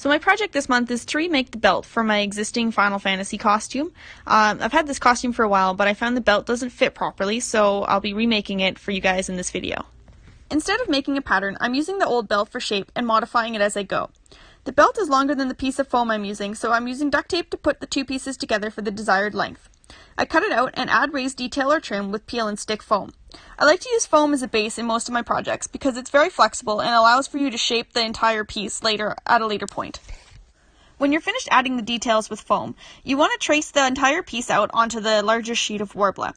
So my project this month is to remake the belt for my existing Final Fantasy costume. I've had this costume for a while, but I found the belt doesn't fit properly, so I'll be remaking it for you guys in this video. Instead of making a pattern, I'm using the old belt for shape and modifying it as I go. The belt is longer than the piece of foam I'm using, so I'm using duct tape to put the two pieces together for the desired length. I cut it out and add raised detail or trim with peel and stick foam. I like to use foam as a base in most of my projects because it's very flexible and allows for you to shape the entire piece at a later point. When you're finished adding the details with foam, you want to trace the entire piece out onto the larger sheet of Worbla.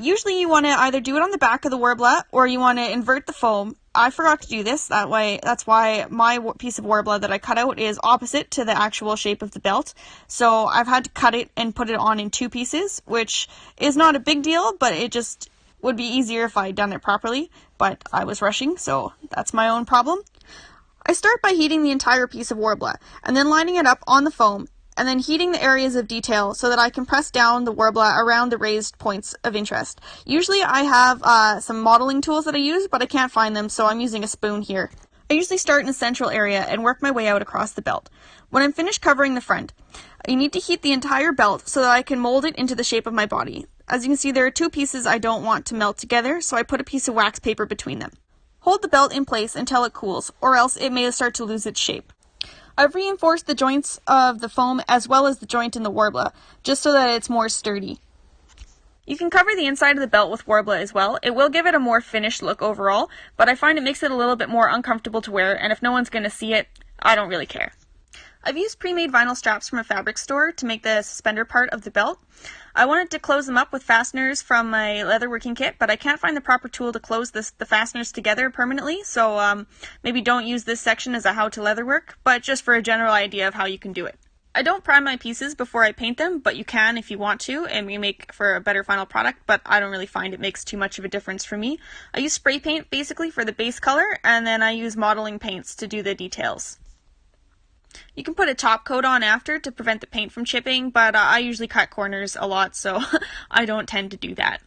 Usually you want to either do it on the back of the Worbla or you want to invert the foam. I forgot to do this, that's why my piece of Worbla that I cut out is opposite to the actual shape of the belt. So I've had to cut it and put it on in two pieces, which is not a big deal, but it just would be easier if I had done it properly. But I was rushing, so that's my own problem. I start by heating the entire piece of Worbla, and then lining it up on the foam, and then heating the areas of detail so that I can press down the Worbla around the raised points of interest. Usually I have some modeling tools that I use, but I can't find them, so I'm using a spoon here. I usually start in a central area and work my way out across the belt. When I'm finished covering the front, I need to heat the entire belt so that I can mold it into the shape of my body. As you can see, there are two pieces I don't want to melt together, so I put a piece of wax paper between them. Hold the belt in place until it cools, or else it may start to lose its shape. I've reinforced the joints of the foam as well as the joint in the Worbla, just so that it's more sturdy. You can cover the inside of the belt with Worbla as well. It will give it a more finished look overall, but I find it makes it a little bit more uncomfortable to wear, and if no one's going to see it, I don't really care. I've used pre-made vinyl straps from a fabric store to make the suspender part of the belt. I wanted to close them up with fasteners from my leatherworking kit, but I can't find the proper tool to close the fasteners together permanently, so maybe don't use this section as a how to leatherwork, but just for a general idea of how you can do it. I don't prime my pieces before I paint them, but you can if you want to, and you make for a better final product, but I don't really find it makes too much of a difference for me. I use spray paint basically for the base color, and then I use modeling paints to do the details. You can put a top coat on after to prevent the paint from chipping, but I usually cut corners a lot, so I don't tend to do that.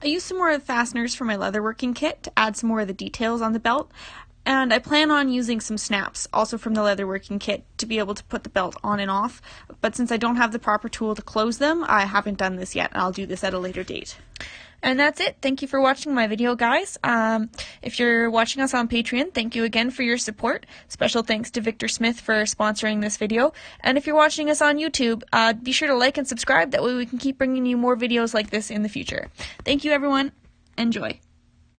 I used some more of the fasteners for my leatherworking kit to add some more of the details on the belt, and I plan on using some snaps, also from the leatherworking kit, to be able to put the belt on and off, but since I don't have the proper tool to close them, I haven't done this yet, and I'll do this at a later date. And that's it. Thank you for watching my video, guys. If you're watching us on Patreon, thank you again for your support. Special thanks to Victor Smith for sponsoring this video. And if you're watching us on YouTube, be sure to like and subscribe. That way we can keep bringing you more videos like this in the future. Thank you, everyone. Enjoy.